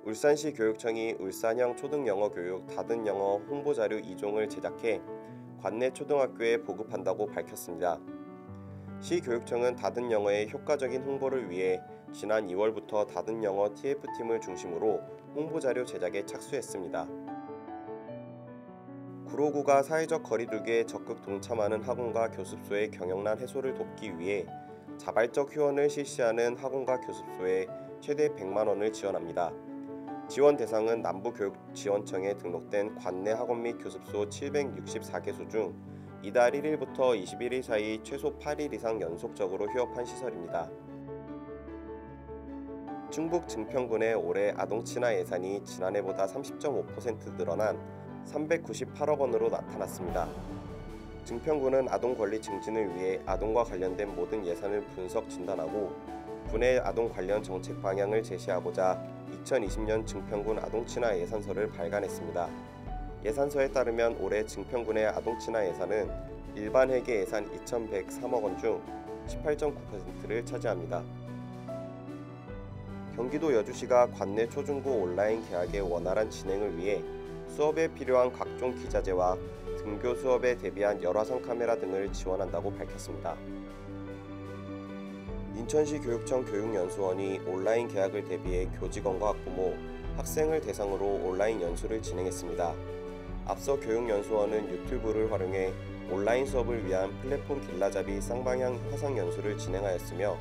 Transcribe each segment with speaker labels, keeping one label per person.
Speaker 1: 울산시 교육청이 울산형 초등영어교육 다든영어 홍보자료 2종을 제작해 관내 초등학교에 보급한다고 밝혔습니다. 시 교육청은 다든영어의 효과적인 홍보를 위해 지난 2월부터 다든영어 TF팀을 중심으로 홍보자료 제작에 착수했습니다. 구로구가 사회적 거리두기에 적극 동참하는 학원과 교습소의 경영난 해소를 돕기 위해 자발적 휴원을 실시하는 학원과 교습소에 최대 100만 원을 지원합니다. 지원 대상은 남부교육지원청에 등록된 관내 학원 및 교습소 764개소 중 이달 1일부터 21일 사이 최소 8일 이상 연속적으로 휴업한 시설입니다. 충북 증평군의 올해 아동친화 예산이 지난해보다 30.5% 늘어난 398억 원으로 나타났습니다. 증평군은 아동 권리 증진을 위해 아동과 관련된 모든 예산을 분석 진단하고 군의 아동 관련 정책 방향을 제시하고자 2020년 증평군 아동친화 예산서를 발간했습니다. 예산서에 따르면 올해 증평군의 아동친화 예산은 일반 회계 예산 2,103억 원 중 18.9%를 차지합니다. 경기도 여주시가 관내 초중고 온라인 개학의 원활한 진행을 위해 수업에 필요한 각종 기자재와 등교 수업에 대비한 열화상 카메라 등을 지원한다고 밝혔습니다. 인천시 교육청 교육연수원이 온라인 개학을 대비해 교직원과 학부모, 학생을 대상으로 온라인 연수를 진행했습니다. 앞서 교육연수원은 유튜브를 활용해 온라인 수업을 위한 플랫폼 길라잡이 쌍방향 화상 연수를 진행하였으며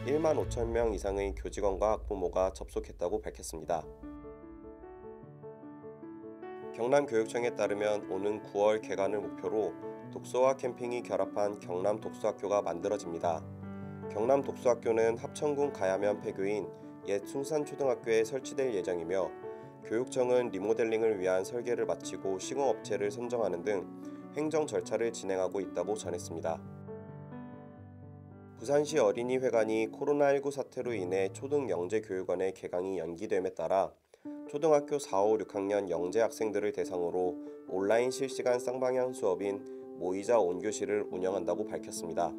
Speaker 1: 1만 5천 명 이상의 교직원과 학부모가 접속했다고 밝혔습니다. 경남교육청에 따르면 오는 9월 개관을 목표로 독서와 캠핑이 결합한 경남독서학교가 만들어집니다. 경남독서학교는 합천군 가야면 폐교인 옛 숭산초등학교에 설치될 예정이며 교육청은 리모델링을 위한 설계를 마치고 시공업체를 선정하는 등 행정 절차를 진행하고 있다고 전했습니다. 부산시 어린이회관이 코로나19 사태로 인해 초등영재교육원의 개강이 연기됨에 따라 초등학교 4, 5, 6학년 영재 학생들을 대상으로 온라인 실시간 쌍방향 수업인 모의자 온교실을 운영한다고 밝혔습니다.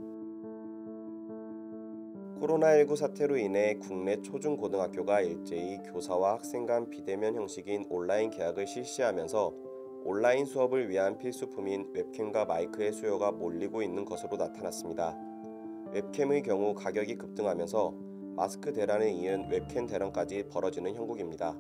Speaker 1: 코로나19 사태로 인해 국내 초중고등학교가 일제히 교사와 학생 간 비대면 형식인 온라인 개학을 실시하면서 온라인 수업을 위한 필수품인 웹캠과 마이크의 수요가 몰리고 있는 것으로 나타났습니다. 웹캠의 경우 가격이 급등하면서 마스크 대란에 이은 웹캠 대란까지 벌어지는 형국입니다.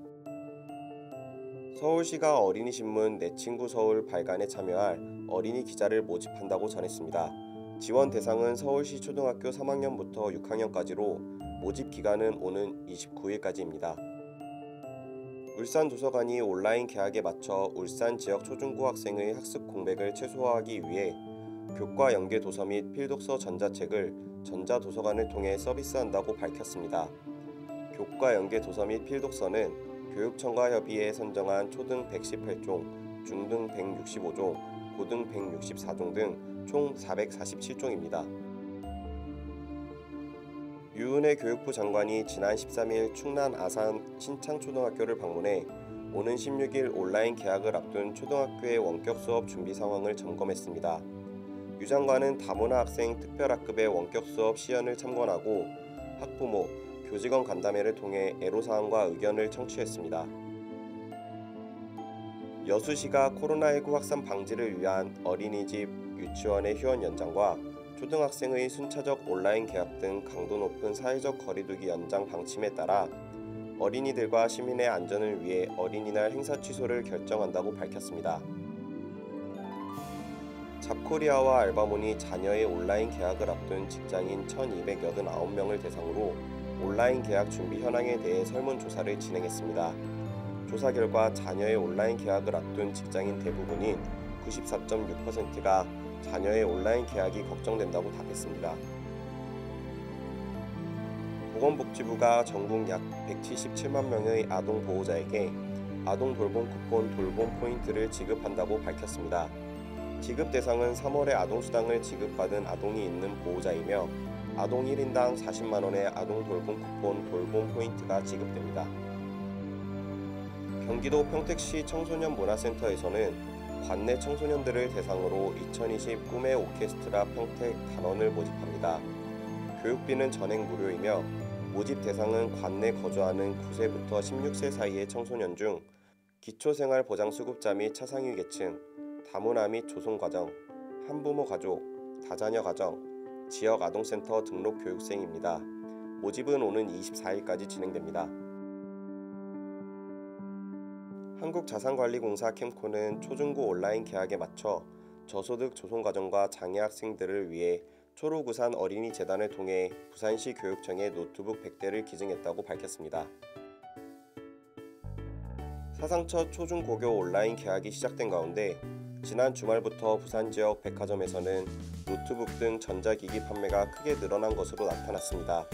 Speaker 1: 서울시가 어린이신문 내 친구 서울 발간에 참여할 어린이 기자를 모집한다고 전했습니다. 지원 대상은 서울시 초등학교 3학년부터 6학년까지로 모집 기간은 오는 29일까지입니다. 울산 도서관이 온라인 개학에 맞춰 울산 지역 초중고 학생의 학습 공백을 최소화하기 위해 교과 연계 도서 및 필독서 전자책을 전자도서관을 통해 서비스한다고 밝혔습니다. 교과 연계 도서 및 필독서는 교육청과 협의해 선정한 초등 118종, 중등 165종, 고등 164종 등 총 447종입니다. 유은혜 교육부 장관이 지난 13일 충남 아산 신창초등학교를 방문해 오는 16일 온라인 개학을 앞둔 초등학교의 원격 수업 준비 상황을 점검했습니다. 유 장관은 다문화 학생 특별학급의 원격 수업 시연을 참관하고 학부모, 교직원 간담회를 통해 애로사항과 의견을 청취했습니다. 여수시가 코로나19 확산 방지를 위한 어린이집, 유치원의 휴원 연장과 초등학생의 순차적 온라인 개학 등 강도 높은 사회적 거리두기 연장 방침에 따라 어린이들과 시민의 안전을 위해 어린이날 행사 취소를 결정한다고 밝혔습니다. 잡코리아와 알바몬이 자녀의 온라인 개학을 앞둔 직장인 1,289명을 대상으로 온라인 개학 준비 현황에 대해 설문조사를 진행했습니다. 조사 결과 자녀의 온라인 개학을 앞둔 직장인 대부분인 94.6%가 자녀의 온라인 개학이 걱정된다고 답했습니다. 보건복지부가 전국 약 177만 명의 아동 보호자에게 아동 돌봄 쿠폰 돌봄 포인트를 지급한다고 밝혔습니다. 지급 대상은 3월에 아동수당을 지급받은 아동이 있는 보호자이며 아동 1인당 40만 원의 아동 돌봄 쿠폰 돌봄 포인트가 지급됩니다. 경기도 평택시 청소년 문화센터에서는 관내 청소년들을 대상으로 2020 꿈의 오케스트라 평택 단원을 모집합니다. 교육비는 전액 무료이며 모집 대상은 관내 거주하는 9세부터 16세 사이의 청소년 중 기초생활보장수급자 및 차상위 계층, 다문화 및 조손가정, 한부모 가족, 다자녀 가정, 지역아동센터 등록 교육생입니다. 모집은 오는 24일까지 진행됩니다. 한국자산관리공사 캠코는 초중고 온라인 개학에 맞춰 저소득 조손가정과 장애 학생들을 위해 초록우산 어린이재단을 통해 부산시 교육청에 노트북 100대를 기증했다고 밝혔습니다. 사상 첫 초중고교 온라인 개학이 시작된 가운데 지난 주말부터 부산 지역 백화점에서는 노트북 등 전자기기 판매가 크게 늘어난 것으로 나타났습니다.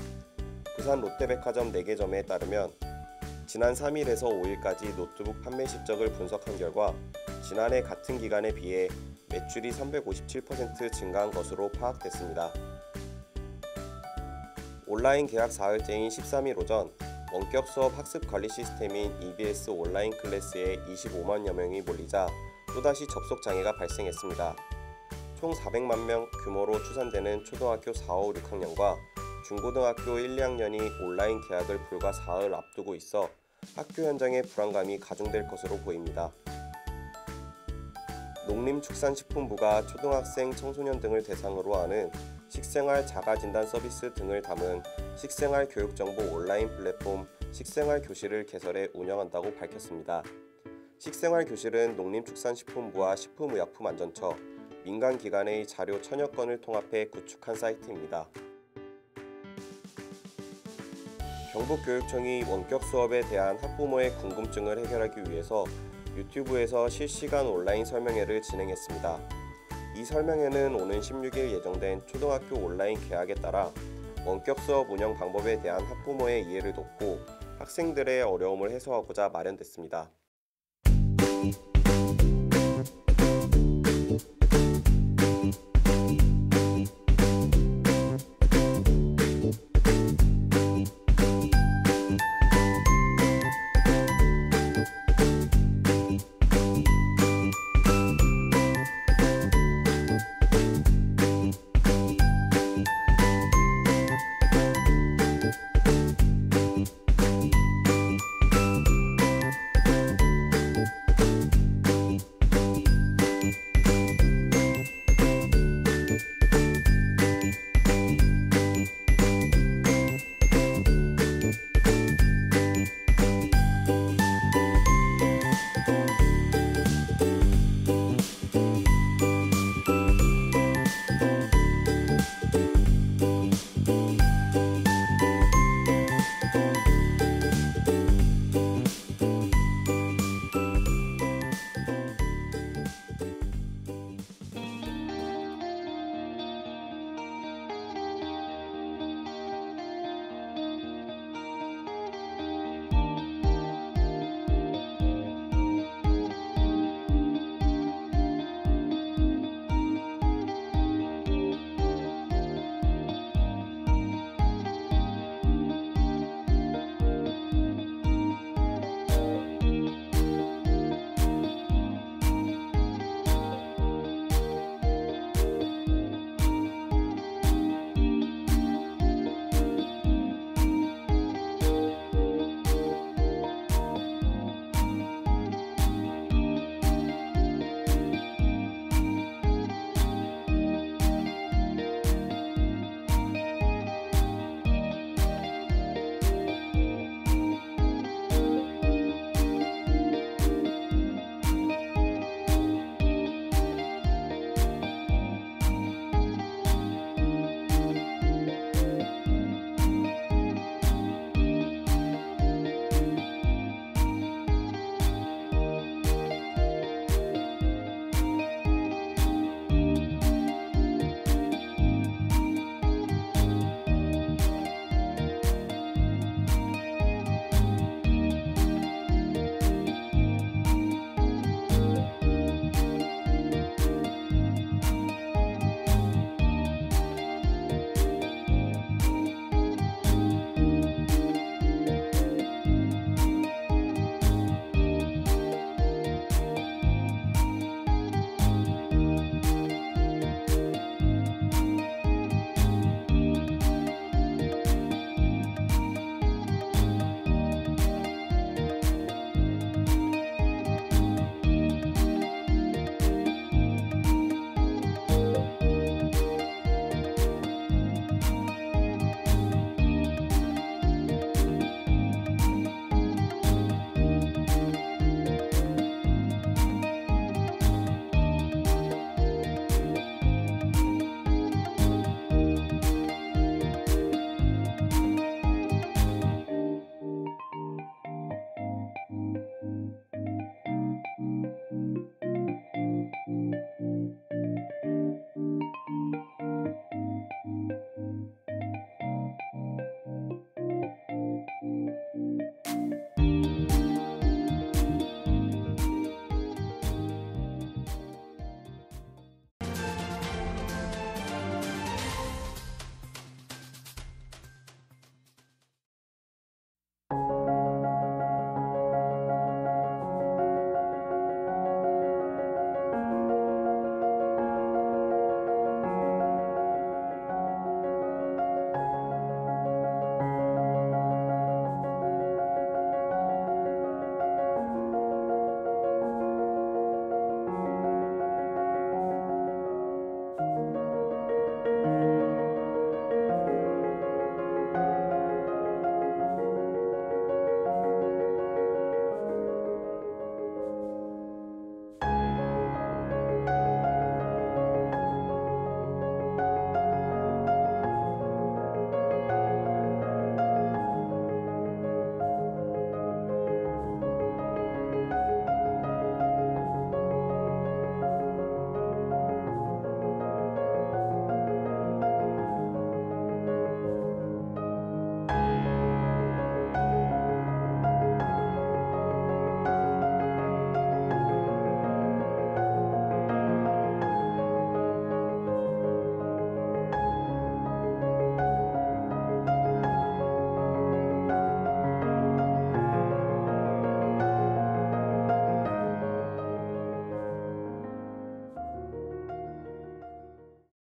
Speaker 1: 부산 롯데백화점 4개점에 따르면 지난 3일에서 5일까지 노트북 판매 실적을 분석한 결과 지난해 같은 기간에 비해 매출이 357% 증가한 것으로 파악됐습니다. 온라인 개학 사흘째인 13일 오전 원격 수업 학습 관리 시스템인 EBS 온라인 클래스에 25만여 명이 몰리자 또다시 접속 장애가 발생했습니다. 총 400만 명 규모로 추산되는 초등학교 4, 5, 6학년과 중고등학교 1, 2학년이 온라인 개학을 불과 사흘 앞두고 있어 학교 현장의 불안감이 가중될 것으로 보입니다. 농림축산식품부가 초등학생, 청소년 등을 대상으로 하는 식생활 자가진단 서비스 등을 담은 식생활 교육정보 온라인 플랫폼 식생활교실을 개설해 운영한다고 밝혔습니다. 식생활교실은 농림축산식품부와 식품의약품안전처, 민간기관의 자료 1000여 건을 통합해 구축한 사이트입니다. 경북교육청이 원격 수업에 대한 학부모의 궁금증을 해결하기 위해서 유튜브에서 실시간 온라인 설명회를 진행했습니다. 이 설명회는 오는 16일 예정된 초등학교 온라인 개학에 따라 원격 수업 운영 방법에 대한 학부모의 이해를 돕고 학생들의 어려움을 해소하고자 마련됐습니다.